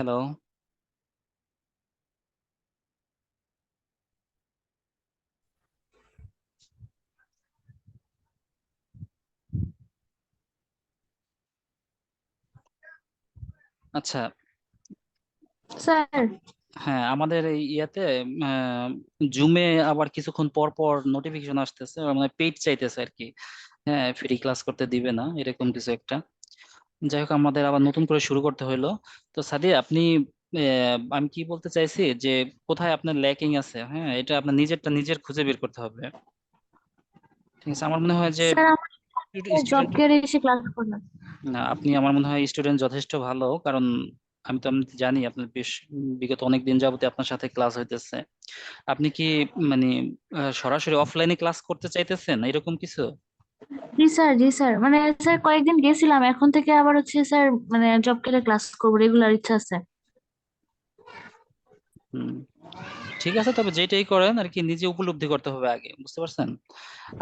Hello. আচ্ছা। Sir. হ্যাঁ, আমাদের এই ইয়াতে জুমে আবার কিছুক্ষণ পর পর নোটিফিকেশন আসতেছে, মানে পেইড চাইতেছে আর কি। হ্যাঁ, ফ্রি ক্লাস করতে দিবে না, এরকম কিছু একটা। যাই হোক, আমাদের আবার নতুন করে শুরু করতে হইলো। তো সাদিয়া, আপনি আমি কি বলতে চাইছি যে কোথায় আপনার ল্যাকিং আছে, হ্যাঁ, এটা আপনার নিজেরটা নিজের খুঁজে বের করতে হবে। ঠিক আছে, আমার মনে হয় যে স্যার আমার জব স্টুডেন্ট, কেয়ারে এসে ক্লাস করলাম। না, আপনি আমার মনে হয় স্টুডেন্ট যথেষ্ট ভালো, কারণ আমি জানি আপনার বেশ বিগত অনেক দিন যাবত আপনার সাথে ক্লাস হইতেছে। আপনি কি মানে সরাসরি অফলাইনে ক্লাস করতে চাইতেছেন এরকম কিছু? জি স্যার, জি স্যার, মানে স্যার কয়েকদিন গেছিলাম, এখন থেকে আবার হচ্ছে স্যার মানে জব কেয়ারে ক্লাস করবো, রেগুলার ইচ্ছা আছে। হুম, ঠিক আছে, তবে যেটাই করেন আর কি নিজে উপলব্ধি করতে হবে আগে, বুঝতে পারছেন?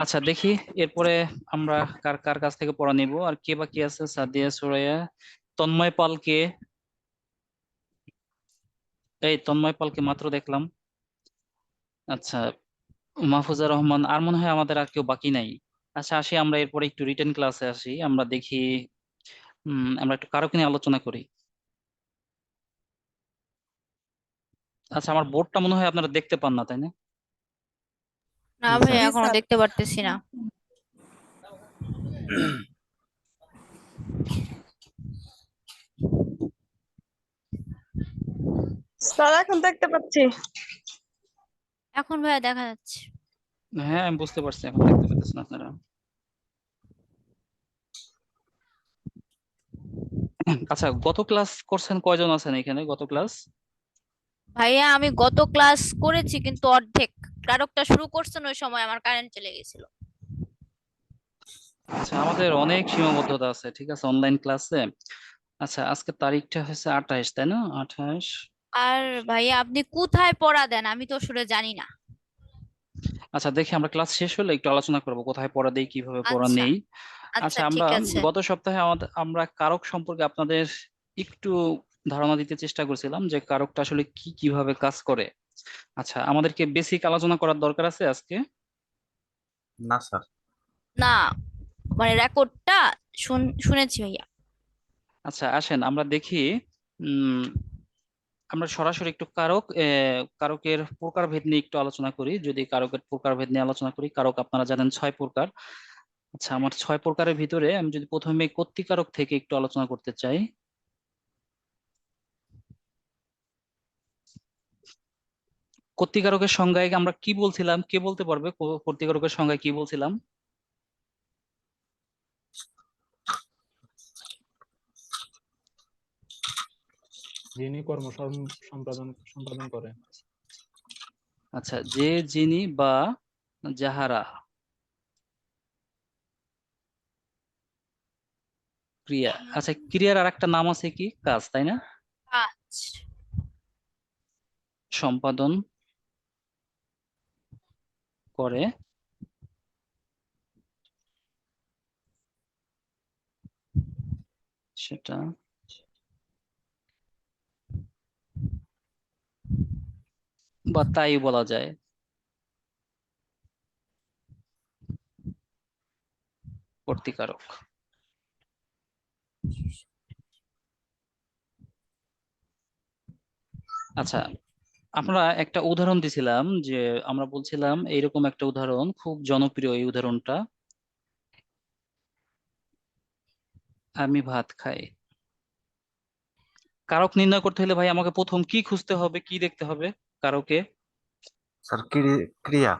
আচ্ছা, দেখি এরপরে আমরা কার কার কাছ থেকে পড়া নিব, আর কে বাকি আছে? সাদিয়া, সুরাইয়া, তন্ময় পালকে। এই তন্ময় পালকে মাত্র দেখলাম। আচ্ছা, মাহফুজা রহমান, আর মনে হয় আমাদের আর কেউ বাকি নাই। আচ্ছা, আসি আমরা এরপরে একটু রিটেন ক্লাসে আসি, আমরা দেখি। আমরা একটু কারক নিয়ে আলোচনা করি। আচ্ছা, আমার বোর্ডটা মনে হয় আপনারা দেখতে পান না, তাই না? না জি ভাই, স্যার। জি এখনো স্যার। দেখতে পারতেছি না। স্যার এখন দেখতে পাচ্ছি। এখন ভাইয়া দেখা যাচ্ছে। হ্যাঁ, আমি বুঝতে পারছি, এখন দেখতে পেতেছেন আপনারা। আচ্ছা, গত ক্লাস করছেন কয়জন আছেন এখানে? গত ক্লাস? ভাইয়া আমি গত ক্লাস করেছি কিন্তু অর্ধেক। কারকটা শুরু করছেন ওই সময় আমার কারেন্ট চলে গেছিল। আচ্ছা, আমাদের অনেক সীমাবদ্ধতা আছে, ঠিক আছে, অনলাইন ক্লাসে। আচ্ছা, আজকে তারিখটা হচ্ছে 28, তাই না? 28। আর ভাইয়া আপনি কোথায় পড়া দেন আমি তো আসলে জানি না। আচ্ছা, দেখি আমরা ক্লাস শেষ হলে একটু আলোচনা করবো কোথায় পড়া দেই, কিভাবে পড়া আচ্ছা নেই। আচ্ছা, আচ্ছা, আমরা ঠিক আছে। গত সপ্তাহে আমরা কারক সম্পর্কে আপনাদের একটু ধারণা দিতে চেষ্টা করছিলাম যে কারকটা আসলে কি, কিভাবে কাজ করে। আচ্ছা, আমাদেরকে বেসিক আলোচনা করার দরকার আছে আজকে। না স্যার। না, মানে রেকর্ডটা শুনেছি ভাইয়া। আচ্ছা, আসেন আমরা দেখি। উম আমরা সরাসরি একটু কারকের প্রকারভেদ নিয়ে একটু আলোচনা করি। যদি কারকের প্রকারভেদ নিয়ে আলোচনা করি, কারক আপনারা জানেন 6 প্রকার। আচ্ছা, আমার 6 প্রকারের ভিতরে আমি যদি প্রথমে কর্তৃকারক থেকে একটু আলোচনা করতে চাই। কর্তৃকারকের সংজ্ঞায় আমরা কি বলছিলাম, কে বলতে পারবে কর্তৃকারকের সংজ্ঞায় কি বলছিলাম? যিনি কর্ম সম্পাদন সম্পাদন করে। আচ্ছা, যে, যিনি বা যাহারা ক্রিয়া। আচ্ছা, ক্রিয়ার আর একটা নাম আছে কি? কাজ, তাই না? আচ্ছা। সম্পাদন করে, সেটা বা তাই বলা যায় কর্তৃকারক। আচ্ছা, আমরা একটা উদাহরণ দিছিলাম যে আমরা বলছিলাম এইরকম একটা উদাহরণ, খুব জনপ্রিয় এই উদাহরণটা। আমি ভাত খাই। কারক নির্ণয় করতে হলে ভাই আমাকে প্রথম কি খুঁজতে হবে, কি দেখতে হবে কারকে? স্যার ক্রিয়া।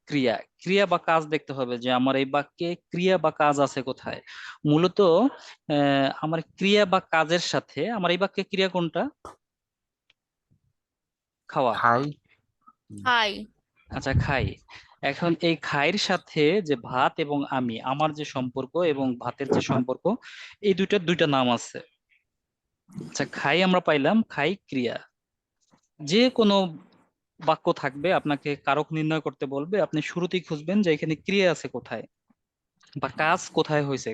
ক্রিয়া। ক্রিয়া বা কাজ দেখতে হবে যে আমার এই বাক্যে ক্রিয়া বা কাজ আছে কোথায়। মূলত আমার ক্রিয়া বা কাজের সাথে আমার এই বাক্যে ক্রিয়া কোনটা? খাওয়া। খাই। হাই। আচ্ছা, খাই। এখন এই খাইয়ের সাথে যে ভাত এবং আমি, আমার যে সম্পর্ক এবং ভাতের যে সম্পর্ক, এই দুইটার দুইটা নাম আছে। আচ্ছা, খাই আমরা পাইলাম, খাই ক্রিয়া। যে কোনো বাক্য থাকবে, আপনাকে কারক নির্ণয় করতে বলবে, আপনি শুরুতেই খুঁজবেন যে এখানে ক্রিয়া আছে কোথায় বা কাজ কোথায় হয়েছে।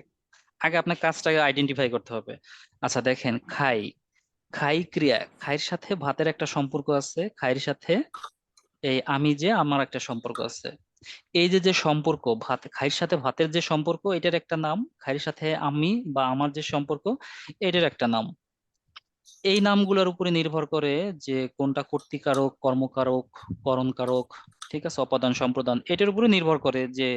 আগে আপনার কাজটাকে আইডেন্টিফাই করতে হবে। আচ্ছা, দেখেন, খাই। খাই ক্রিয়া, খাইয়ের সাথে ভাতের একটা সম্পর্ক আছে, খাইয়ের সাথে এই আমি যে আমার একটা সম্পর্ক আছে। এই যে যে সম্পর্ক ভাত, খাইয়ের সাথে ভাতের যে সম্পর্ক এটার একটা নাম, খাইয়ের সাথে আমি বা আমার যে সম্পর্ক এটার একটা নাম। এই নামগুলোর উপরে নির্ভর করে যে কোনটা কর্তৃকারক, কর্মকারক, করণকারক, ঠিক আছে, অপাদান সম্প্রদান, এটার উপরে নির্ভর করে যে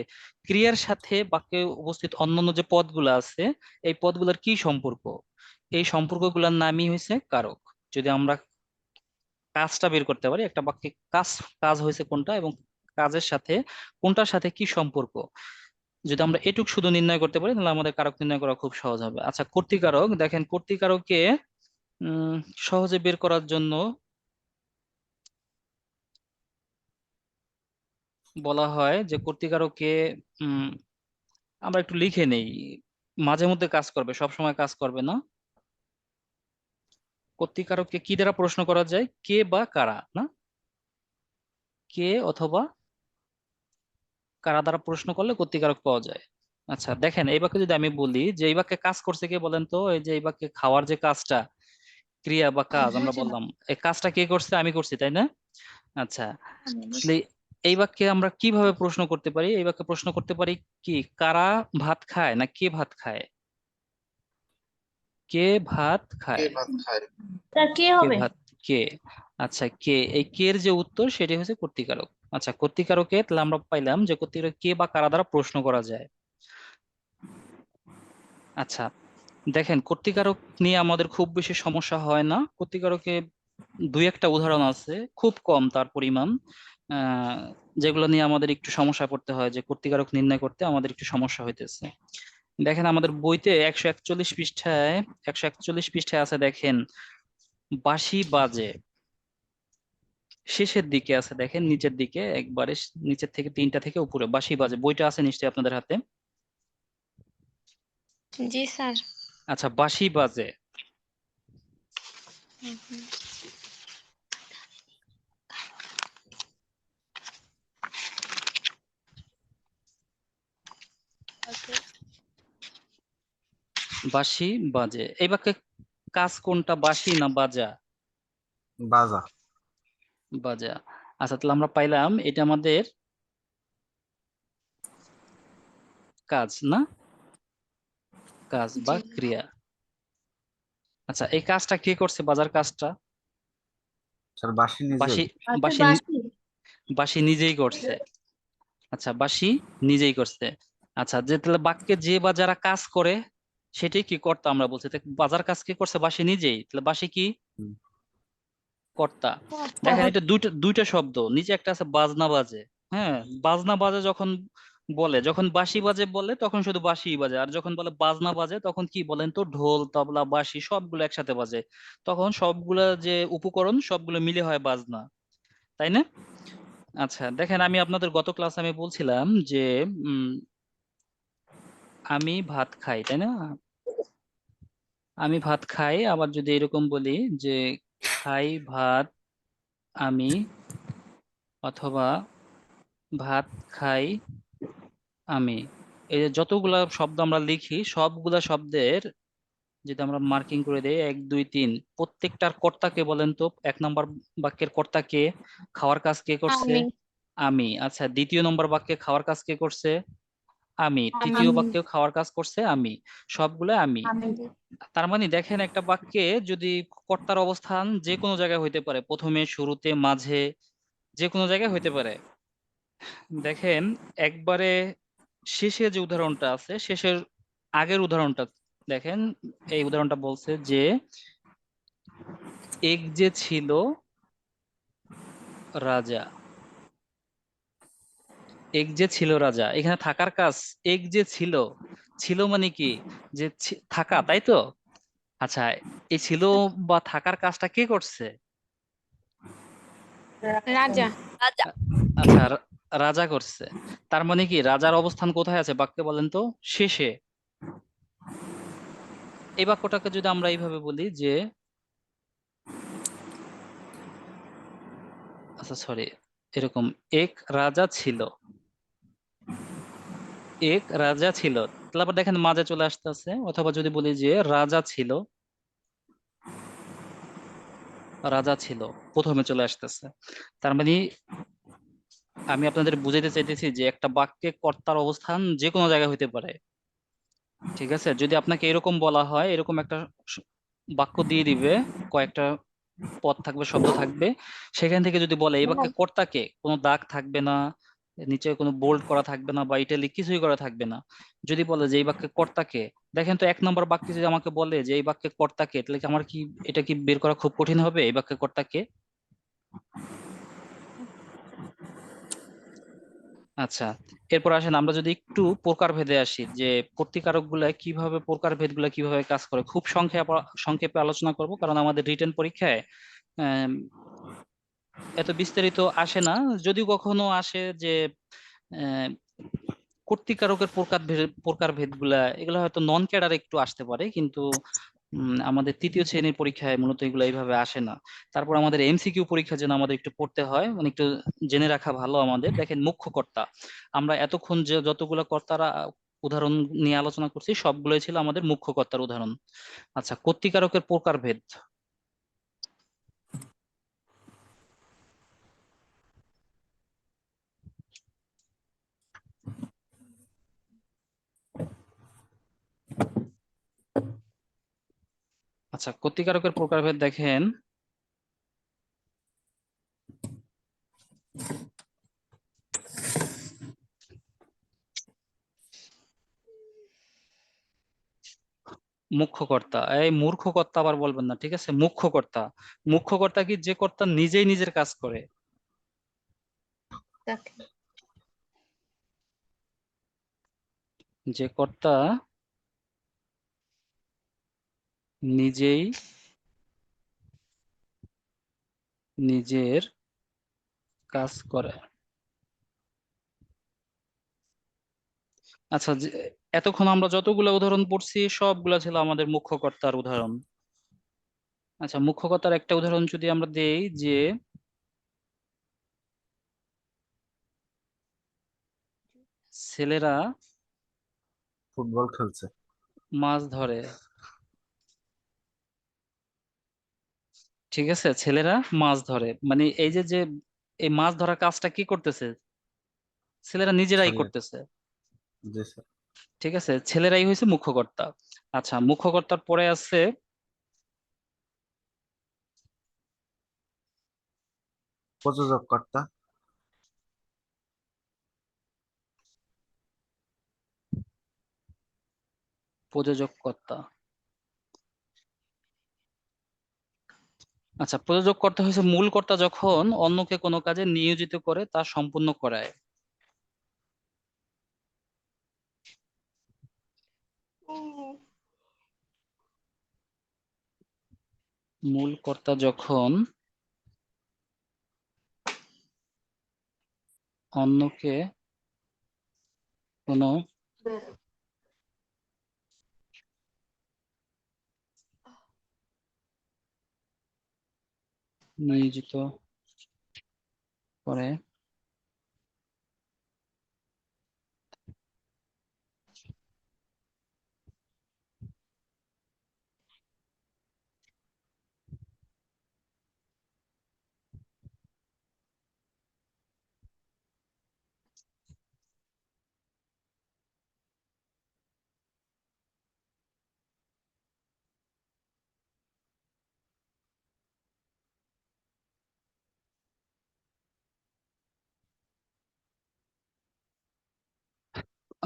ক্রিয়ার সাথে বাক্যে উপস্থিত অন্যান্য যে পদগুলো আছে এই পদগুলোর কি সম্পর্ক। এই সম্পর্কগুলোর নামই হয়েছে কারক। যদি আমরা কাজটা বের করতে পারি, একটা বাক্যে কাজ, কাজ হয়েছে কোনটা এবং কাজের সাথে কোনটার সাথে কি সম্পর্ক, যদি আমরা এটুক শুধু নির্ণয় করতে পারি তাহলে আমাদের কারক নির্ণয় করা খুব সহজ হবে। আচ্ছা, কর্তৃকারক, দেখেন কর্তৃকারককে উম সহজে বের করার জন্য বলা হয় যে কর্তৃকারককে উম আমরা একটু লিখে নেই, মাঝে মধ্যে কাজ করবে, সব সময় কাজ করবে না। কর্তৃকারককে কি দ্বারা প্রশ্ন করা যায়? কে বা কারা, না? কে অথবা কারা দ্বারা প্রশ্ন করলে কর্তৃকারক পাওয়া যায়। আচ্ছা দেখেন, এই বাক্যে যদি আমি বলি যে এই বাক্যে কাজ করছে কে বলেন তো, এই যে এই বাক্যে খাওয়ার যে কাজটা, ক্রিয়া বা কাজ আমরা বললাম, এই কাজটা কে করছে? আমি করছি, তাই না? আচ্ছা, তাহলে এই বাক্যে আমরা কিভাবে প্রশ্ন করতে পারি? এই বাক্যে প্রশ্ন করতে পারি কি, কারা ভাত খায় না কে ভাত খায়? কে ভাত খায়? স্যার কে কে হবে? ভাত, কে। আচ্ছা, কে, এই কে এর যে উত্তর সেটি হচ্ছে কর্তৃকারক। আচ্ছা, কর্তৃকারকে তাহলে আমরা পাইলাম যে কর্তৃকারক কে বা কারা দ্বারা প্রশ্ন করা যায়। আচ্ছা দেখেন, কর্তৃকারক নিয়ে আমাদের খুব বেশি সমস্যা হয় না। কর্তৃকারকে দুই একটা উদাহরণ আছে, খুব কম তার পরিমাণ, আহ যেগুলো নিয়ে আমাদের একটু সমস্যা পড়তে হয়, যে কর্তৃকারক নির্ণয় করতে আমাদের একটু সমস্যা হইতেছে। দেখেন আমাদের বইতে 141 পৃষ্ঠায়, 141 পৃষ্ঠায় আছে, দেখেন বাঁশি বাজে, শেষের দিকে আছে, দেখেন নিচের দিকে একবারে নিচের থেকে তিনটা থেকে উপরে, বাঁশি বাজে, বইটা আছে নিশ্চয়ই আপনাদের হাতে। জি স্যার। আচ্ছা, বাঁশি বাজে, বাঁশি বাজে, এই বাক্যে কাজ কোনটা, বাঁশি না বাজা? বাজা। বাজা। আচ্ছা তাহলে আমরা পাইলাম এটা আমাদের কাজ, না? কাজ বা জি। ক্রিয়া। আচ্ছা, এই কাজটা কে করছে, বাজার কাজটা? স্যার বাঁশি নিজেই। বাঁশি, আচ্ছা বাঁশি বাসি। বাঁশি নিজেই করছে। আচ্ছা, বাঁশি নিজেই করছে। আচ্ছা, যে তাহলে বাক্যে যে বা যারা কাজ করে সেটাই কি কর্তা আমরা বলছি, তাই বাজার কাজ কে করছে? বাঁশি নিজেই, তাহলে বাঁশি কি হুম। কর্তা। দেখেন এটা দুইটা দুইটা শব্দ, নিচে একটা আছে বাজনা বাজে। হ্যাঁ, বাজনা বাজে যখন বলে, যখন বাঁশি বাজে বলে তখন শুধু বাঁশি বাজে, আর যখন বলে বাজনা বাজে তখন কি বলেন তো, ঢোল তবলা বাঁশি সবগুলো একসাথে বাজে, তখন সবগুলা যে উপকরণ সবগুলো মিলে হয় বাজনা, তাই না? আচ্ছা দেখেন, আমি আপনাদের গত ক্লাসে আমি বলছিলাম যে উম আমি ভাত খাই, তাই না? আমি ভাত খাই, আবার যদি এরকম বলি যে খাই ভাত আমি, অথবা ভাত খাই আমি, এই যে যতগুলা শব্দ আমরা লিখি সবগুলা শব্দের যদি আমরা মার্কিং করে দেই 1 2 3, প্রত্যেকটার কর্তা কে বলেন তো? 1 নম্বর বাক্যের কর্তা কে? খাওয়ার কাজ কে করছে? আমি আমি। আচ্ছা, 2য় নম্বর বাক্যে খাওয়ার কাজ কে করছে? আমি। আমি 3য় বাক্যে খাওয়ার কাজ করছে আমি। সবগুলো আমি। আমি তার মানে দেখেন, একটা বাক্যে যদি কর্তার অবস্থান যে কোনো জায়গায় হইতে পারে, প্রথমে, শুরুতে, মাঝে, যে কোনো জায়গায় হইতে পারে। দেখেন একবারে শেষে যে উদাহরণটা আছে, শেষের আগের উদাহরণটা দেখেন, এই উদাহরণটা বলছে যে এক যে ছিল রাজা, এক যে ছিল রাজা, এখানে থাকার কাজ, এক যে ছিল, ছিল মানে কি, যে থাকা, তাই তো? আচ্ছা, এই ছিল বা থাকার কাজটা কে করছে? রাজা। রাজা। আচ্ছা, রাজা করছে। তার মানে কি রাজার অবস্থান কোথায় আছে বাক্যে বলেন তো? শেষে। এই বাক্যটাকে যদি আমরা এইভাবে বলি যে, আচ্ছা সরি, এরকম, এক রাজা ছিল, এক রাজা ছিল, তাহলে আবার দেখেন মাঝে চলে আসতেছে, অথবা যদি বলি যে রাজা ছিল, রাজা ছিল, প্রথমে চলে আসতেছে। তার মানে আমি আপনাদের বুঝাইতে চাইতেছি যে একটা বাক্যে কর্তার অবস্থান যে কোনো জায়গায় হইতে পারে। ঠিক আছে, যদি আপনাকে এরকম বলা হয়, এরকম একটা স- বাক্য দিয়ে দিবে, কয়েকটা পদ থাকবে, শব্দ থাকবে, সেখান থেকে যদি বলে এই বাক্যে কর্তাকে, কোনো দাগ থাকবে না, নিচে কোনো বোল্ড করা থাকবে না বা ইটালিক কিছুই করা থাকবে না। যদি বলে যে এই বাক্যে কর্তাকে, দেখেন তো এক নম্বর বাক্যে যদি আমাকে বলে যে এই বাক্যে কর্তাকে, তাহলে কি আমার কি এটা কি বের করা খুব কঠিন হবে এই বাক্যে কর্তাকে? আচ্ছা, এরপর আসেন আমরা যদি একটু প্রকারভেদে আসি, যে কর্তৃকারক গুলা কিভাবে, প্রকারভেদ গুলা কিভাবে কাজ করে, খুব সংক্ষেপে সংক্ষেপে আলোচনা করব, কারণ আমাদের রিটেন পরীক্ষায় আম, এত বিস্তারিত আসে না। যদিও কখনো আসে যে আহ, কর্তৃকারকের প্রকারভেদ গুলা, এগুলো হয়তো নন ক্যাডার একটু আসতে পারে, কিন্তু আমাদের তৃতীয় শ্রেণীর পরীক্ষায় মূলত এগুলো এইভাবে আসে না। তারপর আমাদের এমসিকিউ পরীক্ষা যেন আমাদের একটু পড়তে হয়, মানে একটু জেনে রাখা ভালো আমাদের। দেখেন মুখ্য কর্তা, আমরা এতক্ষণ যে যতগুলো কর্তারা উদাহরণ নিয়ে আলোচনা করছি সবগুলোই ছিল আমাদের মুখ্য কর্তার উদাহরণ। আচ্ছা, কর্তৃকারকের প্রকারভেদ। আচ্ছা, কর্তৃকারকের প্রকারভেদ দেখেন, মুখ্য কর্তা, এই মূর্খ কর্তা আবার বলবেন না, ঠিক আছে? মুখ্য কর্তা, মুখ্য কর্তা কি? যে কর্তা নিজেই নিজের কাজ করে। যে কর্তা নিজেই নিজের কাজ করে। আচ্ছা, এতক্ষণ আমরা যতগুলো উদাহরণ পড়ছি সবগুলা ছিল আমাদের মুখ্য কর্তার উদাহরণ। আচ্ছা, মুখ্য কর্তার একটা উদাহরণ যদি আমরা দেই, যে ছেলেরা ফুটবল খেলছে। মাছ ধরে। ঠিক আছে, ছেলেরা মাছ ধরে, মানে এই যে যে এই মাছ ধরার কাজটা কি করতেছে? ছেলেরা নিজেরাই ছেলে। করতেছে। জি স্যার। ঠিক আছে, ছেলেরাই হয়েছে মুখ্য কর্তা। আচ্ছা, মুখ্য কর্তার পরে আছে প্রযোজক কর্তা। প্রযোজক কর্তা। আচ্ছা, প্রযোজক কর্তা হয়েছে মূল কর্তা যখন অন্যকে কোনো কাজে নিয়োজিত করে তা সম্পূর্ণ করায়। মূল কর্তা যখন অন্যকে কোনো নিয়োজিত করে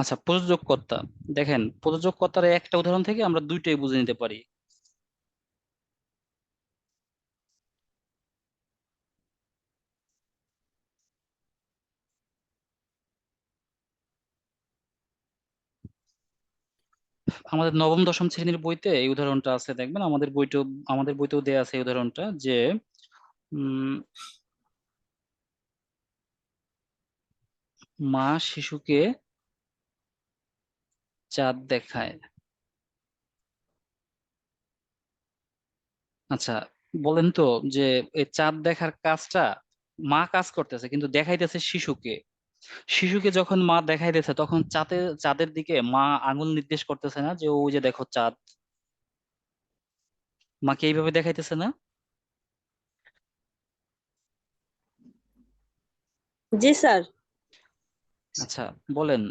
আচ্ছা, প্রযোজক কর্তা, দেখেন প্রযোজক কর্তার একটা উদাহরণ থেকে আমরা দুইটাই বুঝে নিতে পারি। আমাদের নবম দশম শ্রেণীর বইতে এই উদাহরণটা আছে, দেখবেন আমাদের বইতেও দেয়া আছে এই উদাহরণটা, যে উম মা শিশুকে চাঁদ দেখায়। আচ্ছা, বলেন তো, যে এই চাঁদ দেখার কাজটা মা কাজ করতেছে কিন্তু দেখাইতেছে শিশুকে। শিশুকে যখন মা দেখাইতেছে তখন চাঁদের দিকে মা আঙুল নির্দেশ করতেছে না, যে ওই যে দেখো চাঁদ? মাকে এইভাবে দেখাইতেছে না? জি স্যার। আচ্ছা বলেন,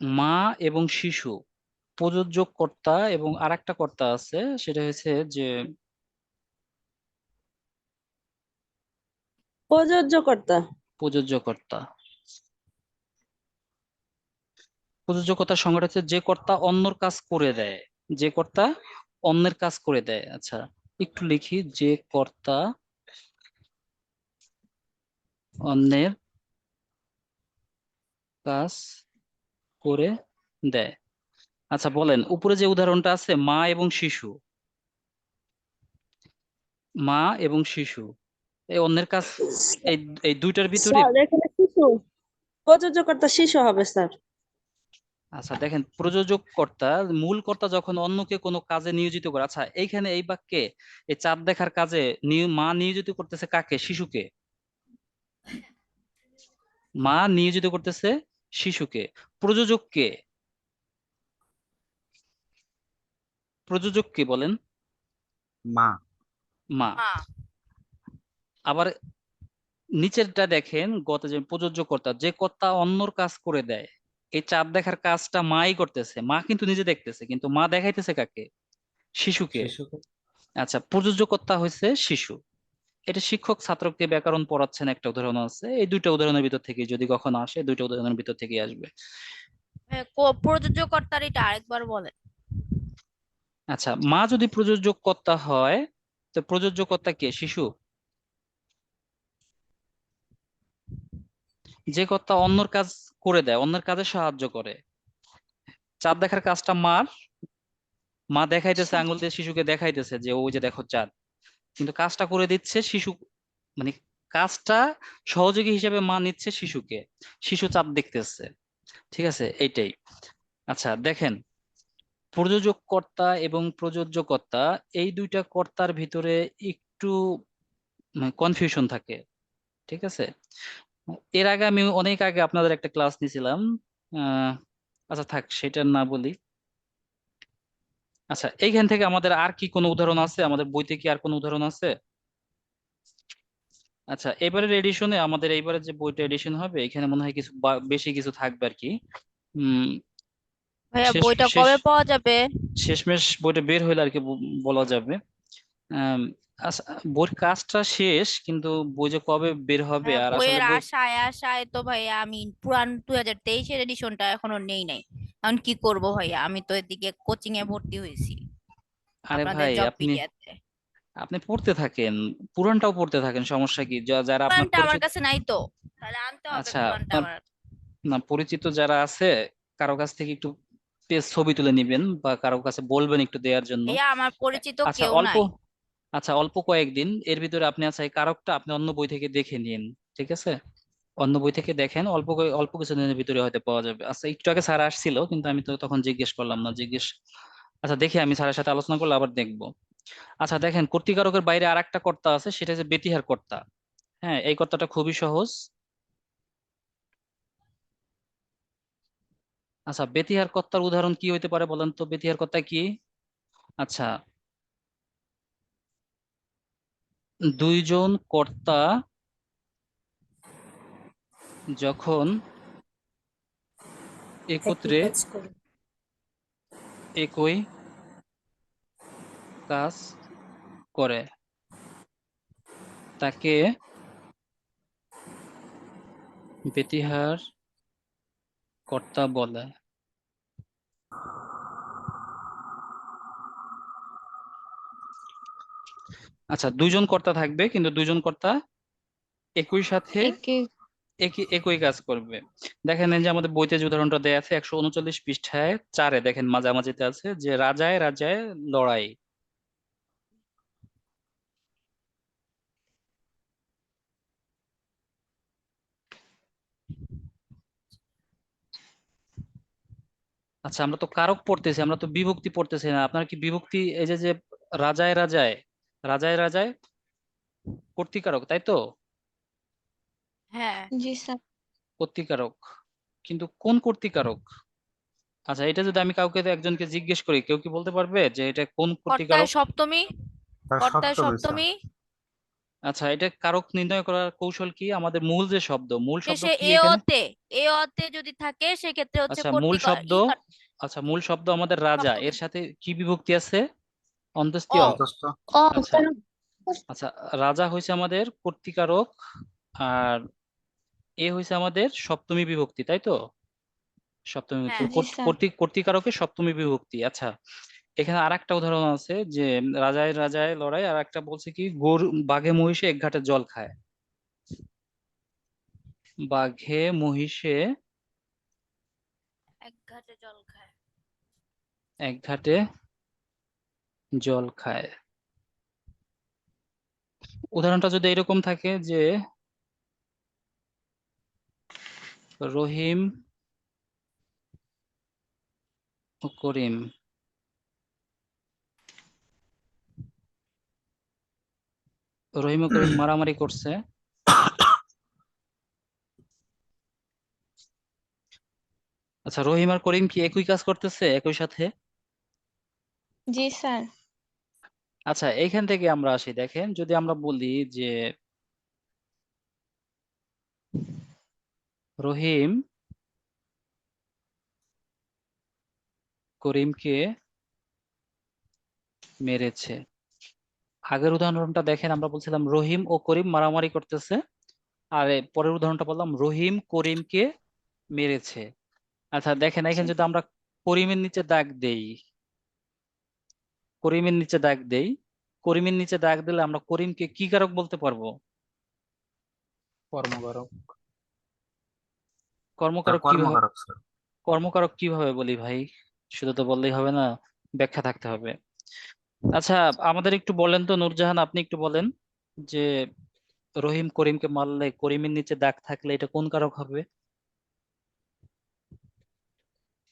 মা এবং শিশু প্রযোজক কর্তা এবং আরেকটা কর্তা আছে, সেটা হচ্ছে যে প্রযোজ্যকর্তা। প্রযোজ্যকর্তা। প্রযোজকতার সংজ্ঞাটা হচ্ছে যে কর্তা অন্যর কাজ করে দেয়, যে কর্তা অন্যের কাজ করে দেয়। আচ্ছা একটু লিখি, যে কর্তা অন্যের কাজ করে দেয়। আচ্ছা বলেন, উপরে যে উদাহরণটা আছে মা এবং শিশু, মা এবং শিশু এই অন্যের কাজ, এই এই দুইটার ভিতরে। স্যার এখানে শিশু, প্রযোজ্যকর্তা শিশু হবে স্যার। আচ্ছা দেখেন, প্রযোজক কর্তা মূল কর্তা যখন অন্যকে কোনো কাজে নিয়োজিত করে। আচ্ছা এইখানে এই বাক্যে এই চাঁদ দেখার কাজে মা নিয়োজিত করতেছে কাকে? শিশুকে। মা নিয়োজিত করতেছে শিশুকে। প্রযোজক কে? প্রযোজক কে বলেন? মা। মা। মা। আবার নিচেরটা দেখেন, গত যে প্রযোজ্য কর্তা, যে কর্তা অন্যর কাজ করে দেয়, এই চাঁদ দেখার কাজটা মাই করতেছে, মা কিন্তু নিজে দেখতেছে, কিন্তু মা দেখাইতেছে কাকে? শিশুকে। শিশুকে। আচ্ছা প্রযোজ্য কর্তা হয়েছে শিশু। এটা শিক্ষক ছাত্রকে ব্যাকরণ পড়াচ্ছেন, একটা উদাহরণ আছে। এই দুইটা উদাহরণের ভিতর থেকে যদি কখনো আসে, দুইটা উদাহরণের ভিতর থেকে আসবে। প্রযোজ্যকর্তার এটা আরেকবার বলেন। আচ্ছা মা যদি প্রযোজক কর্তা হয়, তো প্রযোজ্য কর্তা কে? শিশু। যে কর্তা অন্যর কাজ করে দেয়, অন্যের কাজে সাহায্য করে। চাঁদ দেখার কাজটা মার, মা দেখাইতেছে, আঙুল দিয়ে শিশুকে দেখাইতেছে যে ওই যে দেখো চাঁদ, কিন্তু কাজটা করে দিচ্ছে শিশু। মানে কাজটা সহযোগী হিসেবে মা নিচ্ছে শিশুকে, শিশু চাঁদ দেখতেছে। ঠিক আছে, এইটাই। আচ্ছা দেখেন, প্রযোজক কর্তা এবং প্রযোজ্য কর্তা, এই দুইটা কর্তার ভিতরে একটু কনফিউশন থাকে। ঠিক আছে, এর আগে আমি অনেক আগে আপনাদের একটা ক্লাস নিয়েছিলাম। আহ আচ্ছা থাক, সেটা না বলি। আচ্ছা এইখান থেকে আমাদের আর কি কোনো উদাহরণ আছে? আমাদের বইতে কি আর কোনো উদাহরণ আছে? আচ্ছা এবারের এডিশনে, আমাদের এইবারে যে বইটা এডিশন হবে, এখানে মনে হয় কিছু বেশি কিছু থাকবে আর কি। উম ভাইয়া শেষ বইটা শেষ কবে পাওয়া যাবে? শেষমেশ বইটা বের হইলে আর কি বলা যাবে। আম, আচ্ছা, বইয়ের কাজটা শেষ, কিন্তু বই যে কবে বের হবে, ভাইয়া আর আসলে বইয়ের বই। আশায় আশায় তো ভাইয়া আমি পুরান 2023-এর এডিশনটা এখনো নেই নাই। এখন কি করব ভাইয়া, আমি তো এদিকে কোচিং এ ভর্তি হয়েছি আরে আপনাদের ভাই আপনি জবপিডিয়াতে। আপনি পড়তে থাকেন, পুরানটাও পড়তে থাকেন, সমস্যা কি? যারা আপনার পুরানটা আমার পরিচিত। কাছে নাই তো, তাহলে আনতে হবে আচ্ছা পুরানটা আপনার, আমার। না পরিচিত যারা আছে, কারো কাছ থেকে একটু পেজ ছবি তুলে নিবেন, বা কারো কাছে বলবেন একটু দেওয়ার জন্য। ভাইয়া আমার পরিচিত আচ্ছা কেউ অল্প, নাই। আচ্ছা অল্প কয়েকদিন এর ভিতরে আপনি, আচ্ছা এই কারকটা আপনি অন্য বই থেকে দেখে নিন। ঠিক আছে, অন্য বই থেকে দেখেন, অল্প কিছুদিনের ভিতরে হয়তো পাওয়া যাবে। আচ্ছা একটু আগে স্যার আসছিল, কিন্তু আমি তো তখন জিজ্ঞেস করলাম না, আচ্ছা দেখি আমি স্যারের সাথে আলোচনা করলে আবার দেখবো। আচ্ছা দেখেন, কর্তৃকারকের বাইরে আর একটা কর্তা আছে, সেটা হচ্ছে ব্যতিহার কর্তা। হ্যাঁ এই কর্তাটা খুবই সহজ। আচ্ছা ব্যতিহার কর্তার উদাহরণ কি হইতে পারে বলেন তো? ব্যতিহার কর্তা কি? আচ্ছা, দুইজন কর্তা যখন একত্রে একই কাজ করে, তাকে ব্যতিহার কর্তা বলে। আচ্ছা দুইজন কর্তা থাকবে, কিন্তু দুইজন কর্তা একই সাথে একই কাজ করবে। দেখেন এই যে আমাদের বইতে যে উদাহরণটা দেয়া আছে 139 পৃষ্ঠায় 4-এ, দেখেন মাঝামাঝিতে আছে যে রাজায় রাজায় লড়াই। আচ্ছা আমরা তো কারক পড়তেছি, আমরা তো বিভক্তি পড়তেছি না। আপনার কি বিভক্তি, এই যে যে রাজায় রাজায়, রাজায় রাজায় কর্তৃকারক, তাই তো? হ্যাঁ। জি স্যার। কর্তৃকারক, কিন্তু কোন কর্তৃকারক? আচ্ছা এটা যদি আমি কাউকে, একজনকে জিজ্ঞেস করি, কেউ কি বলতে পারবে যে এটা কোন কর্তায় কর্তৃকারক? সপ্তমী। তার কর্তায় সপ্তমী স্যার। সপ্তমী। আচ্ছা, এটা কারক নির্ণয় করার কৌশল কি? আমাদের মূল শব্দ শেষে কি এ এখানে? অতে এ অতে যদি থাকে সেক্ষেত্রে হচ্ছে আচ্ছা, কর্তৃক মূল শব্দ আমাদের রাজা, এর সপ্তমী সাথে কি বিভক্তি আছে? অন্ত্যেষ্টিয়। অ অন্তস্থ। ও আচ্ছা স্যার আচ্ছা, রাজা হয়েছে আমাদের কর্তৃকারক, আর এ হয়েছে আমাদের সপ্তমী বিভক্তি, তাই তো? সপ্তমী বিভক্তি, হ্যাঁ জি স্যার কর্তৃকারকের সপ্তমী বিভক্তি। আচ্ছা, এখানে আর একটা উদাহরণ আছে যে রাজায় রাজায় লড়াই, আর একটা বলছে কি গরু বাঘে মহিষে এক ঘাটে জল খায়। বাঘে মহিষে এক ঘাটে জল খায়। এক ঘাটে জল খায়। উদাহরণটা যদি এরকম থাকে যে রহিম ও করিম মারামারি করছে। আচ্ছা, রহিম আর করিম কি একই কাজ করতেছে একই সাথে? জি স্যার আচ্ছা, এইখান থেকে আমরা আসি, দেখেন যদি আমরা বলি যে রহিম করিমকে মেরেছে। আগের উদাহরণটা দেখেন, আমরা বলছিলাম রহিম ও করিম মারামারি করতেছে, আর পরের উদাহরণটা বললাম রহিম করিমকে মেরেছে। আচ্ছা দেখেন, এখানে যদি আমরা করিমের নিচে দাগ দেই, করিমের নিচে দাগ দেই করিমের নিচে দাগ দিলে আমরা করিমকে কি কারক বলতে পারবো? কর্মকারক। স্যার কর্মকারক কিভাবে কর্মকারক স্যার। কর্মকারক কিভাবে বলি ভাই? শুধু তো বললেই হবে না, ব্যাখ্যা থাকতে হবে। আচ্ছা, আমাদের একটু বলেন তো নূরজাহান, আপনি একটু বলেন যে রহিম করিমকে মারলে করিমের নিচে দাগ থাকলে এটা কোন কারক হবে?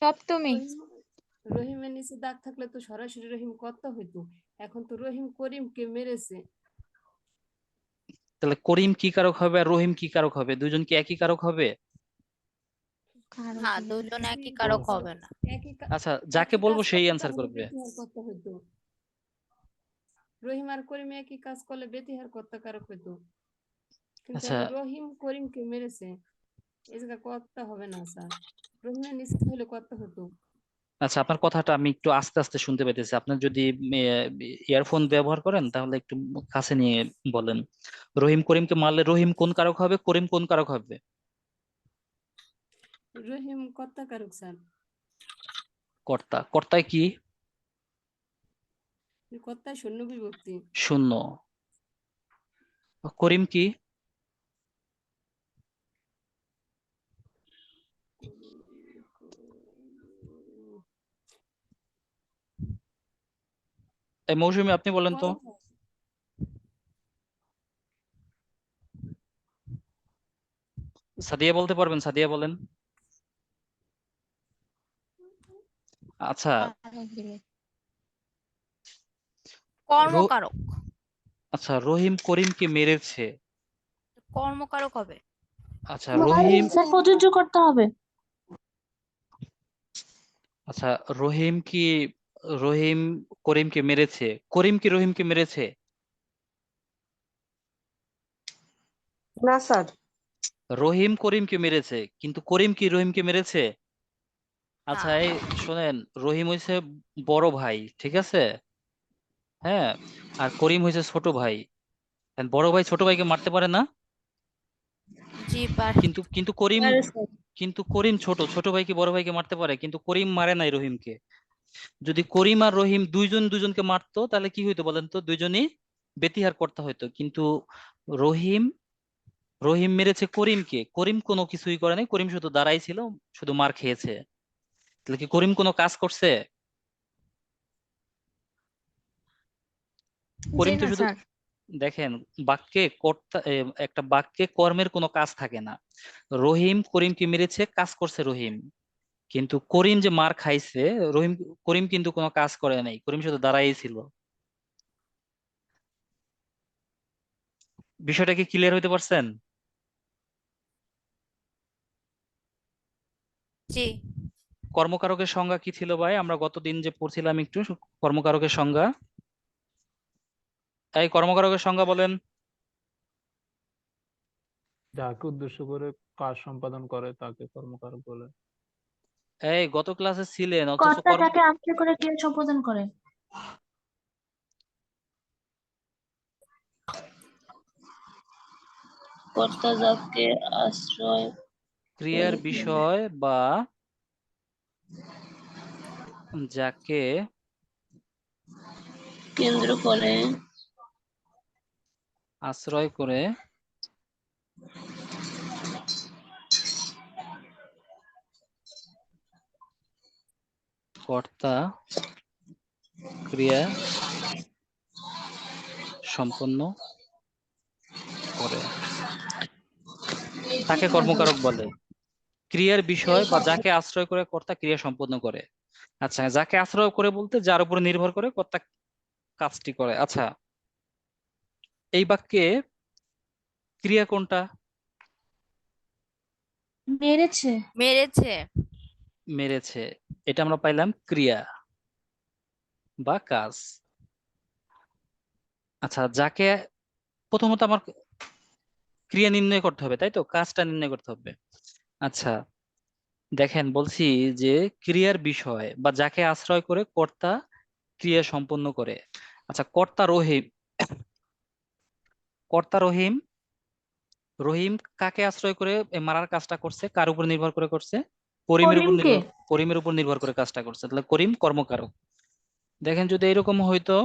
সপ্তমী রহিম রহিমের নিচে দাগ থাকলে তো সরাসরি রহিম কর্তা হইতো। এখন তো রহিম করিমকে মেরেছে। তাহলে করিম কি কারক হবে আর রহিম কি কারক হবে? দুজন কি একই কারক হবে? না, দুজন জি একই না কারক স্যার, হবে না। একই আচ্ছা, যাকে একই বলবো কাজ সেই করলে অ্যান্সার তাহলে করবে। বেতিহার কর্তা হইতো। রহিম আর করিম একই কাজ করলে বেতিহার কর্তা কারক হইতো, কিন্তু আচ্ছা এখন রহিম করিমকে মেরেছে, এই জায়গা কর্তা হবে না স্যার। রহিমের নিচে হলে কর্তা হতো। আচ্ছা, আপনার কথাটা আমি একটু আস্তে আস্তে শুনতে পেতেছি। আপনার যদি ইয়ারফোন ব্যবহার করেন তাহলে একটু কাছে নিয়ে বলেন। রহিম করিমকে মারলে রহিম কোন কারক হবে, করিম কোন কারক হবে? রহিম কর্তা কারক স্যার। কর্তা। কর্তায় কি? কর্তায় শূন্য বিভক্তি। শূন্য। করিম কি? এই মৌসুমী, আপনি বলেন তো। কর্ম সাদিয়া বলতে পারবেন? সাদিয়া বলেন। আচ্ছা, র- কর্মকারক। আচ্ছা, রহিম করিমকে মেরেছে। কর্মকারক হবে। আচ্ছা, রহিম স্যার প্রযোজ্য করতে হবে আচ্ছা রহিম করিমকে মেরেছে, করিম কি রহিমকে মেরেছে? না স্যার। রহিম করিমকে মেরেছে, কিন্তু করিম কি রহিমকে মেরেছে? না। আচ্ছা, এই শোনেন, রহিম হইছে বড় ভাই, ঠিক আছে? হ্যাঁ, আর করিম হইছে ছোট ভাই। এখন বড় ভাই ছোট ভাইকে মারতে পারে না? জি পার। কিন্তু কিন্তু করিম পারে স্যার। কিন্তু করিম ছোট ভাই কি বড় ভাইকে মারতে পারে? কিন্তু করিম মারে নাই রহিমকে। যদি করিম আর রহিম দুইজন দুজনকে মারতো তাহলে কি হইতো বলেন তো? দুইজনই বেতিহার করতে হইতো। কিন্তু রহিম রহিম মেরেছে করিমকে, করিম কোনো কিছুই করে নাই, করিম শুধু দাঁড়াই ছিল, শুধু মার খেয়েছে। তাহলে কি করিম কোনো কাজ করছে? জি করিম তো না শুধু, স্যার দেখেন, বাক্যে কর্তা একটা বাক্যে কর্মের কোনো কাজ থাকে না। রহিম করিমকে মেরেছে, কাজ করছে রহিম। কিন্তু করিম যে মার খাইছে, রহিম করিম কিন্তু কোনো কাজ করে নাই, করিম শুধু দাঁড়াই ছিল। বিষয়টা কি ক্লিয়ার হইতে পারছেন? জি। কর্মকারকের সংজ্ঞা কি ছিল ভাই? আমরা গতদিন যে পড়ছিলাম একটু, কর্মকারকের সংজ্ঞা। এই কর্মকারকের সংজ্ঞা বলেন। যাকে উদ্দেশ্য করে কাজ সম্পাদন করে তাকে কর্মকারক বলে। এই গত ক্লাসে ছিলেন অথচ কর্তা যাকে আশ্রয় করে ক্রিয়া সম্পাদন করে। কর্তা যাকে আশ্রয় ক্রিয়ার বিষয় বা যাকে কেন্দ্র করে আশ্রয় করে কর্তা ক্রিয়া সম্পন্ন করে তাকে কর্মকারক বলে। ক্রিয়ার বিষয় বা যাকে আশ্রয় করে কর্তা ক্রিয়া সম্পন্ন করে। আচ্ছা, যাকে আশ্রয় করে বলতে যার উপর নির্ভর করে কর্তা কাজটি করে। আচ্ছা, এই বাক্যে ক্রিয়া কোনটা? মেরেছে। মেরেছে। মেরেছে, এটা আমরা পাইলাম ক্রিয়া বা কাজ। আচ্ছা, যাকে প্রথমত আমার ক্রিয়া নির্ণয় করতে হবে, তাই তো, কাজটা নির্ণয় করতে হবে। আচ্ছা, দেখেন বলছি যে ক্রিয়ার বিষয় বা যাকে আশ্রয় করে কর্তা ক্রিয়া সম্পন্ন করে। আচ্ছা, কর্তা রহিম। কর্তা রহিম, রহিম কাকে আশ্রয় করে এই মারার কাজটা করছে? কার উপর নির্ভর করে করছে? করিমের উপর করিমকে। নির্ভর, করিমের উপর নির্ভর করে কাজটা করছে, তাহলে করিম কর্মকারক। দেখেন যদি এরকম হইতো,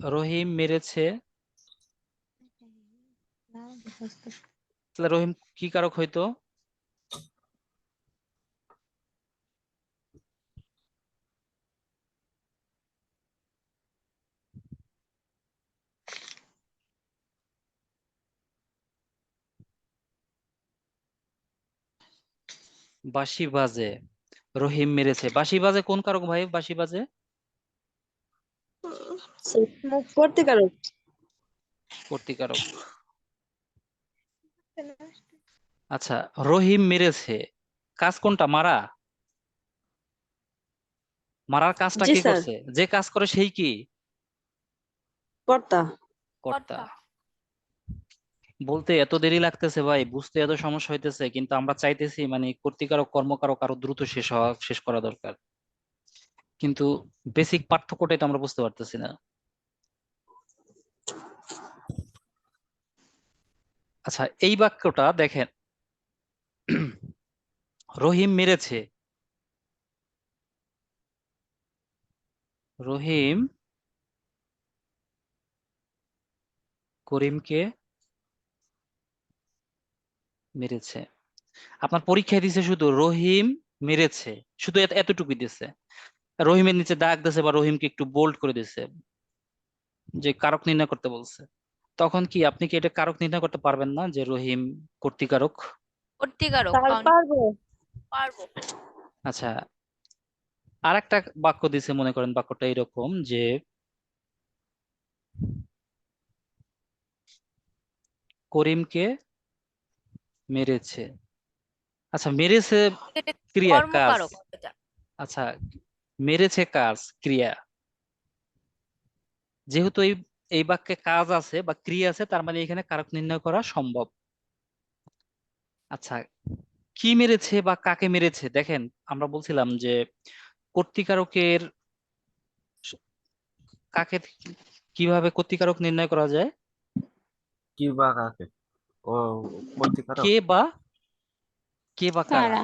রহিম মেরেছে, তাহলে রহিম কি কারক হইতো? বাঁশি বাজে, রহিম মেরেছে। বাঁশি বাজে কোন কারক ভাই? বাঁশি বাজে কর্তৃকারক। কর্তৃকারক। আচ্ছা, রহিম মেরেছে, কাজ কোনটা? মারা। মারার কাজটা জি কে স্যার, করছে? যে কাজ করে সেই কি? কর্তা। কর্তা। কর্তা। বলতে এত দেরি লাগতেছে ভাই, বুঝতে এত সমস্যা হইতেছে, কিন্তু আমরা চাইতেছি মানে কর্তৃকারক কর্মকারক আরো দ্রুত শেষ করা দরকার, কিন্তু বেসিক পার্থক্যটাই তো আমরা বুঝতে পারতেছি না। আচ্ছা, এই বাক্যটা দেখেন, রহিম মেরেছে, রহিম করিমকে মেরেছে। আপনার পরীক্ষায় দিছে শুধু রহিম মেরেছে, শুধু এতটুকুই দিছে, রহিমের নিচে দাগ দিছে বা রহিমকে একটু বোল্ড করে দিছে, যে কারক নির্ণয় করতে বলছে। তখন কি আপনি কি এটা কারক নির্ণয় করতে পারবেন না যে রহিম কর্তৃকারক? কর্তৃকারক স্যার কারণ পারবো। পারবো। আচ্ছা, আর একটা বাক্য দিছে, মনে করেন বাক্যটা এরকম যে করিমকে মেরেছে। আচ্ছা, মেরেছে এটা ক্রিয়া, কাজ। কর্মকারক এটা। আচ্ছা, মেরেছে কাজ, ক্রিয়া। যেহেতু এই এই বাক্যে কাজ আছে বা ক্রিয়া আছে, তার মানে এখানে কারক নির্ণয় করা সম্ভব। আচ্ছা, কি মেরেছে বা কাকে মেরেছে? দেখেন, আমরা বলছিলাম যে কর্তৃকারকের কাকে কিভাবে কর্তৃকারক নির্ণয় করা যায়? কি বা কাকে? ও কর্তৃকারক। কে বা, কে বা কারা, কারা।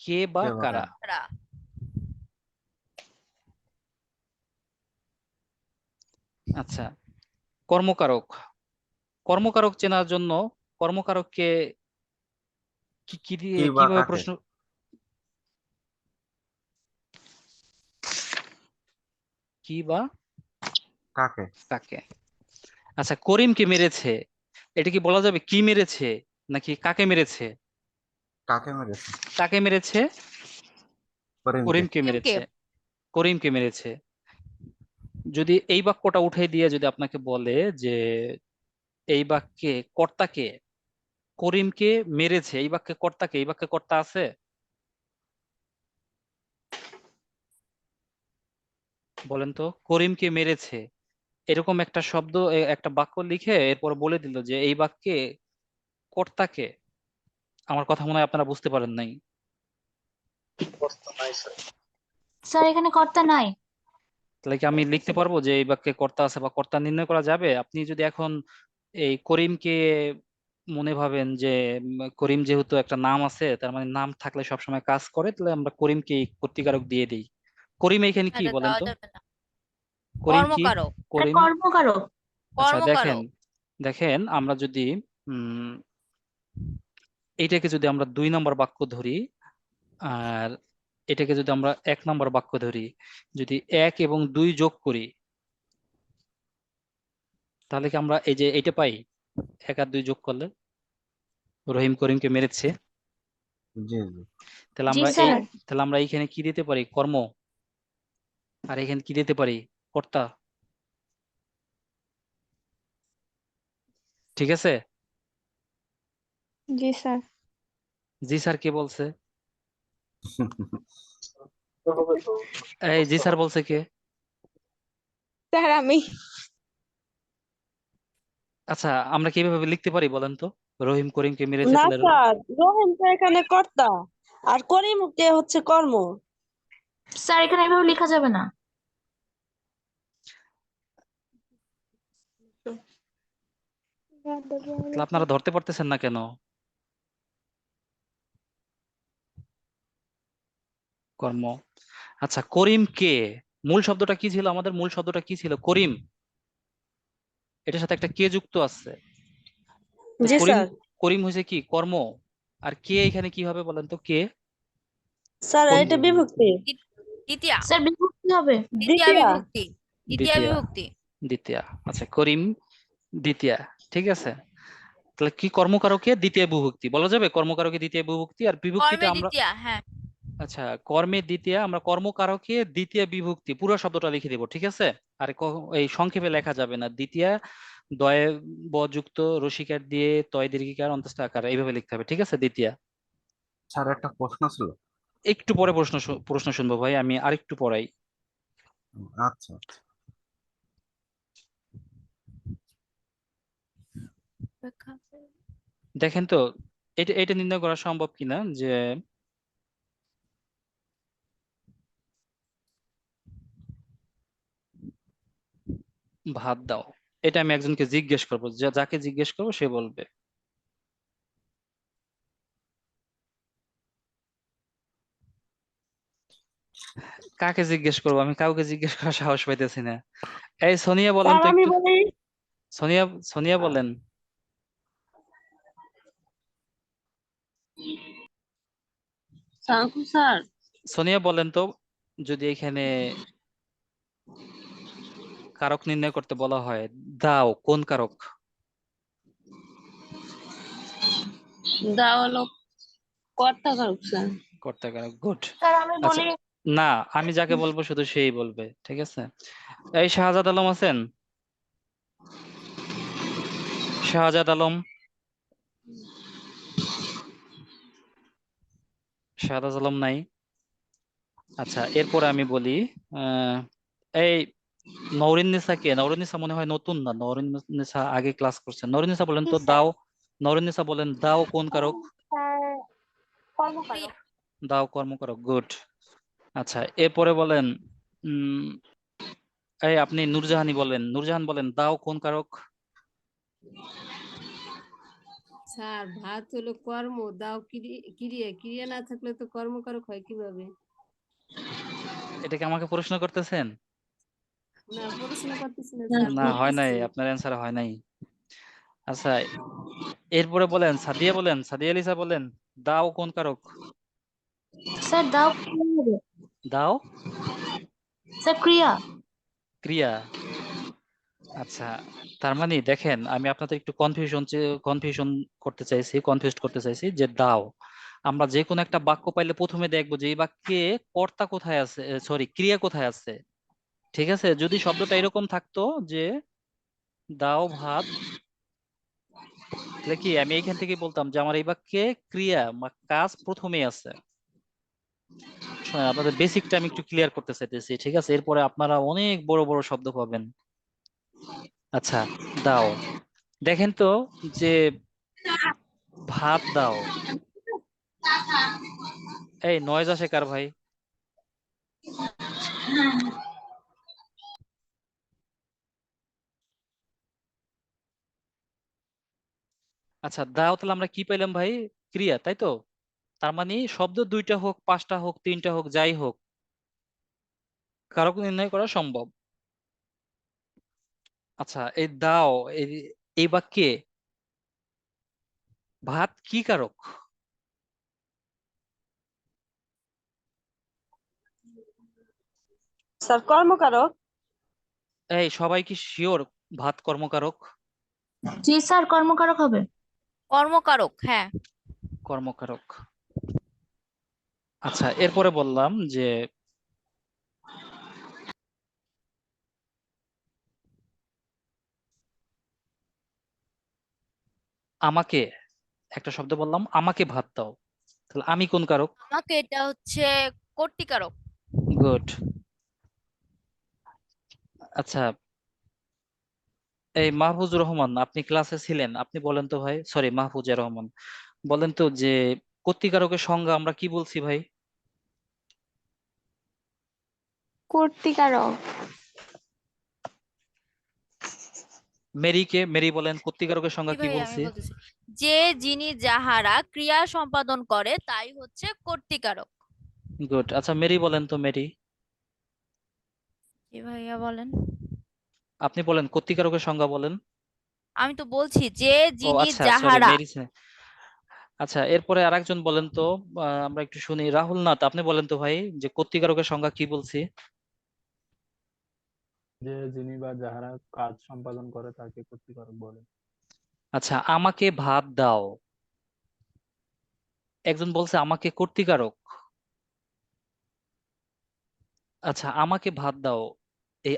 কে বা কে বা কারা। কারা? রা। আচ্ছা, কর্মকারক। কর্মকারক চেনার জন্য কর্মকারককে কি কি দিয়ে কি বা কিভাবে কাকে? প্রশ্ন, কি বা কাকে? কাকে। আচ্ছা, করিমকে মেরেছে, এটা কি বলা যাবে কি মেরেছে নাকি কাকে মেরেছে? কাকে মেরেছে? কাকে মেরেছে? করিমকে। করিমকে কে? মেরেছে, করিমকে মেরেছে। যদি এই বাক্যটা উঠে দিয়ে যদি আপনাকে বলে যে এই বাক্যে কর্তাকে, করিমকে মেরেছে, এই বাক্যে কর্তাকে, এই বাক্যে কর্তা আছে? বলেন তো, করিমকে মেরেছে এরকম একটা শব্দ, একটা বাক্য লিখে এরপর বলে দিল যে এই বাক্যে কর্তাকে। আমার কথা মনে হয় আপনারা বুঝতে পারেন নাই। স্যার এখানে কর্তা নাই। তাহলে কি আমি লিখতে পারবো যে এই বাক্যে কর্তা আছে বা কর্তা নির্ণয় করা যাবে? আপনি যদি এখন এই করিমকে মনে ভাবেন যে করিম যেহেতু একটা নাম আছে, তার মানে নাম থাকলে সবসময় কাজ করে, তাহলে আমরা করিমকে এই কর্তৃকারক দিয়ে দিই। করিম এখানে কি এটা বলেন দেওয়া তো? যাবে না। করিম কি? কর্মকারক। স্যার করিম, কর্মকারক। আচ্ছা দেখেন, কর্মকারক। দেখেন আমরা যদি উম এইটাকে যদি আমরা 2 নম্বর বাক্য ধরি, আর এটাকে যদি আমরা 1 নম্বর বাক্য ধরি, যদি 1 এবং 2 যোগ করি, তাহলে কি আমরা এই যে এইটা পাই? 1 আর 2 যোগ করলে রহিম করিমকে মেরেছে। জি জি। তাহলে জি আমরা এই, স্যার। তাহলে আমরা এইখানে কি দিতে পারি? কর্ম। আর এখানে কি দিতে পারি? কর্তা। ঠিক আছে? জি স্যার। জি স্যার কে বলছে? এই জি স্যার বলছে কে? স্যার আমি। আচ্ছা, আমরা কিভাবে লিখতে পারি বলেন তো? রহিম করিমকে মেরেছে, না তাহলে স্যার, রহিম তো এখানে কর্তা আর করিমকে হচ্ছে কর্ম। স্যার এখানে এভাবে লেখা যাবে না। তাহলে আপনারা ধরতে পারতেছেন না কেন? কর্ম। আচ্ছা, করিম কে? মূল শব্দটা কি ছিল? আমাদের মূল শব্দটা কি ছিল? করিম। এটার সাথে একটা কে যুক্ত আছে। তো জি করিম, স্যার। করিম হয়েছে কি? কর্ম। আর কে এখানে কি হবে বলেন তো? কে স্যার কোন এটা বিভক্তি। দ্বিতীয়া। স্যার বিভক্তি হবে। দ্বিতীয়া দ্বিতীয়া। বিভক্তি। দ্বিতীয়া দ্বিতীয়া। বিভক্তি। দ্বিতীয়া। আচ্ছা, করিম দ্বিতীয়া। ঠিক আছে, তাহলে কি কর্মকারকে দ্বিতীয় বিভক্তি বলা যাবে? কর্মকারকে দ্বিতীয় বিভক্তি, আর বিভক্তিটা কর্মে আমরা, দ্বিতীয়া, হ্যাঁ। আচ্ছা কর্মে দ্বিতীয়া, আমরা কর্মকারকে দ্বিতীয় বিভক্তি পুরো শব্দটা লিখে দেবো। ঠিক আছে? আর এই সংক্ষেপে লেখা যাবে না। দ্বিতীয়া দয়ে ব যুক্ত রসিকার দিয়ে তয় দীর্ঘিকার অন্তস্থ আকার এইভাবে লিখতে হবে। ঠিক আছে? দ্বিতীয়া। স্যার একটা প্রশ্ন ছিল। একটু পরে প্রশ্ন শুনবো ভাই, আমি আরেকটু পড়াই। আচ্ছা আচ্ছা। দেখেন তো, এটা এটা নির্ণয় করা সম্ভব কিনা যে ভাত দাও। এটা আমি একজনকে জিজ্ঞেস করবো, যাকে জিজ্ঞেস করবো সে বলবে। কাকে জিজ্ঞেস করবো? আমি কাউকে জিজ্ঞেস করার সাহস পাইতেছি না। এই সোনিয়া বলেন স্যার তো আমি একটু। বলি। সোনিয়া, সোনিয়া বলেন। স্যার সোনিয়া বলেন তো, যদি এখানে কারক নির্ণয় করতে বলা হয়, দাও কোন কারক? দা হলো কর্তা কারক স্যার। কর্তা কারক, গুড। স্যার আমি আচ্ছা, বলি। না আমি যাকে বলবো শুধু সেই বলবে। ঠিক আছে? এই শাহজাদ আলম আছেন? শাহজাদ আলম, শাহজাদ আলম নাই। আচ্ছা, এরপরে আমি বলি, আহ এই নওরিন নিসা কে? নওরিন নিসা মনে হয় নতুন না, নওরিন নিসা আগে ক্লাস করছেন। নওরিন নিসা বলেন জি তো স্যার। দাও। নওরিন নিসা বলেন দাও কোন কারক? স্যার কর্মকারক। দাও কর্মকারক, গুড। আচ্ছা, এরপরে বলেন, উম এই আপনি নূরজাহানি বলেন, নূরজাহান বলেন দাও কোন কারক? স্যার ভাত হলো কর্ম, দাও ক্রিয়া, ক্রিয়া না থাকলে তো কর্মকারক হয় কিভাবে? এটাকে আমাকে প্রশ্ন করতেছেন? না পড়াশোনা করতেছি না স্যার স্যার, না হয় নাই, বলতেছি। আপনার অ্যান্সার হয় নাই। আচ্ছা, এরপরে বলেন সাদিয়া, বলেন সাদিয়া লিসা বলেন দাও কোন কারক? স্যার দাও ক্রিয়া হবে। দাও স্যার ক্রিয়া। ক্রিয়া। আচ্ছা, তার মানে দেখেন, আমি আপনাদের একটু কনফিউশন করতে চাইছি, কনফিউজ করতে চাইছি যে দাও, আমরা যে কোনো একটা বাক্য পাইলে প্রথমে দেখবো যে এই বাক্যে কর্তা কোথায় আছে, সরি ক্রিয়া কোথায় আছে। ঠিক আছে? যদি শব্দটা এরকম থাকতো যে দাও ভাত, তাহলে কি আমি এইখান থেকে বলতাম যে আমার এই বাক্যে ক্রিয়া বা কাজ প্রথমে আছে। শোনেন, আপনাদের বেসিকটা আমি একটু ক্লিয়ার করতে চাইতেছি, ঠিক আছে? এরপরে আপনারা অনেক বড় বড় শব্দ পাবেন। আচ্ছা, দাও, দেখেন তো যে ভাত দাও, এই নয়েজ আসে কার ভাই? আচ্ছা, দাও, তাহলে আমরা কি পেলাম ভাই? ক্রিয়া, তাই তো? তার মানে শব্দ দুইটা হোক, পাঁচটা হোক, তিনটা হোক, যাই হোক, কারক নির্ণয় করা সম্ভব। আচ্ছা, এই দাও, এই এই বাক্যে ভাত কি কারক? স্যার কর্মকারক। এই সবাই কি শিওর ভাত কর্মকারক? জি স্যার, কর্মকারক হবে। কর্মকারক, হ্যাঁ। কর্মকারক। আচ্ছা, এরপরে বললাম যে আমাকে, একটা শব্দ বললাম আমাকে ভাত দাও, তাহলে আমি কোন কারক? আমাকে এটা হচ্ছে কর্তৃকারক। গুড। আচ্ছা, এই মাহফুজুর রহমান, আপনি ক্লাসে ছিলেন, আপনি বলেন তো ভাই, সরি মাহফুজুর রহমান, বলেন তো যে কর্তৃকারকের সংজ্ঞা আমরা কি বলছি ভাই? কর্তৃকারক। মেরিকে, মেরি বলেন কর্তৃকারকের জি সংজ্ঞা কি ভাই, আমি বলছি? বলতেছি যে যিনি যাহারা ক্রিয়া সম্পাদন করে তাই হচ্ছে কর্তৃকারক। গুড। আচ্ছা, মেরি বলেন তো, মেরি জি ভাইয়া বলেন। আপনি বলেন কর্তৃকারকের সংজ্ঞা বলেন। আমি তো বলছি যে ও যিনি আচ্ছা, সরি যাহারা। মেরি। আচ্ছা, এরপরে আরেকজন বলেন তো, আমরা একটু শুনি, রাহুল নাথ, আপনি বলেন তো ভাই যে কর্তৃকারকের সংজ্ঞা কি বলছি? যে যিনি বা যাহারা কাজ সম্পাদন করে তাকে কর্তৃকারক বলে। আচ্ছা, আমাকে ভাত দাও, একজন বলছে আমাকে কর্তৃকারক। আচ্ছা, আমাকে ভাত দাও, এই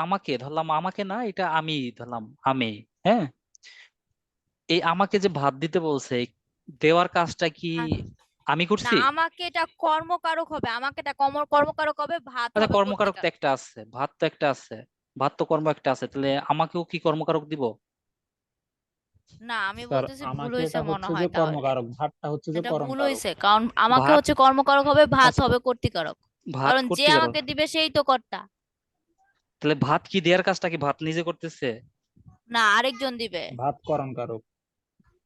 আমাকে ধরলাম, আমাকে না, এটা আমি ধরলাম, আমি, হ্যাঁ, এই আমাকে যে ভাত দিতে বলছে, এই দেওয়ার কাজটা কি আ- আমি না, করছি? আমাকে এটা কর্মকারক হবে, আমাকে এটা কর্মকারক হবে, ভাত আচ্ছা, হবে কর্মকারক তো কর্তৃকারক। একটা আছে, ভাত তো একটা আছে, ভাত তো কর্ম একটা আছে, তাহলে আমাকেও কি কর্মকারক দিব? না, আমি স্যার বলতেছি ভুল আমাকে হয়েছে এটা মনে হচ্ছে যে হয় তাহলে। কর্মকারক, ভাতটা হচ্ছে যে এটা ভুল কর্মকারক। হয়েছে, কারণ আমাকে ভাত, হচ্ছে কর্মকারক হবে, ভাত আচ্ছা, হবে কর্তৃকারক। ভাত কারণ যে কর্তৃকারক, আমাকে দিবে সেই তো কর্তা। তাহলে ভাত কি দেওয়ার কাজটা কি ভাত নিজে করতেছে? না, আরেকজন দিবে। ভাত করণকারক।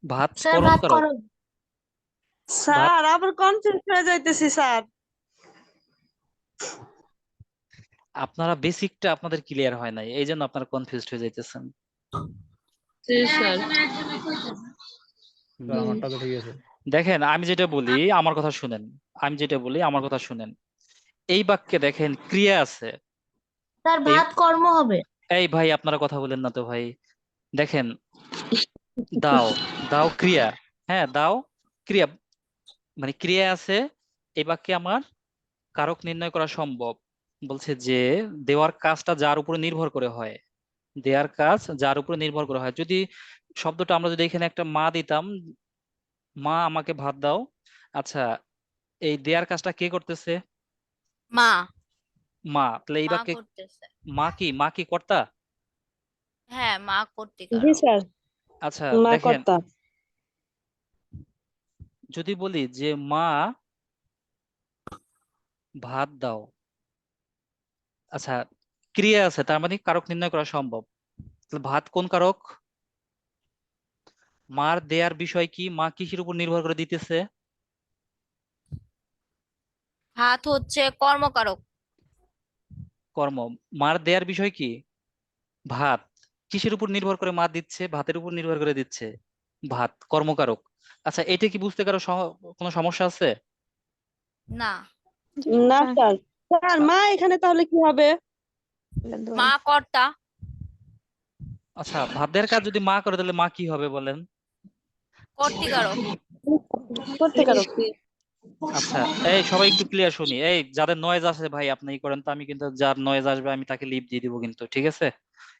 ভাত স্যার করণ ভাত কারক। করো। ভাত, স্যার আবার কনফিউজ হয়ে যাইতেছি স্যার। আপনারা বেসিকটা আপনাদের ক্লিয়ার হয় নাই, এই জন্য আপনারা কনফিউজড হয়ে যাইতেছেন। জি স্যার। স্যার আমারটা তো ঠিক আছে। দেখেন, আমি যেটা বলি আমার কথা শুনেন, আমি যেটা বলি আমার কথা শুনেন। এই বাক্যে দেখেন ক্রিয়া আছে। স্যার এই ভাত কর্ম হবে। এই ভাই, আপনারা কথা বলেন না তো ভাই। দেখেন, দাও, দাও ক্রিয়া, হ্যাঁ দাও ক্রিয়া, মানে ক্রিয়া আছে। এই বাক্যে আমার কারক নির্ণয় করা সম্ভব। বলছে যে দেওয়ার কাজটা যার উপরে নির্ভর করে হয়, দেওয়ার কাজ যার উপরে নির্ভর করে হয়। যদি শব্দটা আমরা যদি এখানে একটা মা দিতাম, মা আমাকে ভাত দাও, আচ্ছা, এই দেয়ার কাজটা কে করতেছে? মা। মা, তাহলে এই মা বাক্যে করতেছে। মা কি কর্তা? হ্যাঁ, মা জি কর্তৃকারক। স্যার। আচ্ছা, মা দেখেন, কর্তা। যদি বলি যে মা ভাত দাও, আচ্ছা, ক্রিয়া আছে, তার মানে কারক নির্ণয় করা সম্ভব। তাহলে ভাত কোন কারক? মার দেয়ার বিষয় কি, মা কিসের উপর নির্ভর করে দিতেছে? ভাত হচ্ছে কর্মকারক। কর্ম। মার দেয়ার বিষয় কি? ভাত। কিসের উপর নির্ভর করে মা দিচ্ছে? ভাতের উপর নির্ভর করে দিচ্ছে, ভাত কর্মকারক। আচ্ছা, এটা কি বুঝতে কারো কোনো সমস্যা আছে? না, না স্যার। স্যার মা এখানে তাহলে কি হবে? মা কর্তা। আচ্ছা, ভাত দেয়ার কাজ যদি মা করে তাহলে মা কি হবে বলেন? কর্তৃকারক। কর্তৃকারক। আচ্ছা, এই সবাই একটু ক্লিয়ার শুনি, এই যাদের নয়েজ আসে ভাই আপনি ই করেন তো, আমি কিন্তু যার নয়েজ আসবে আমি তাকে লিভ দিয়ে দিব কিন্তু, ঠিক আছে?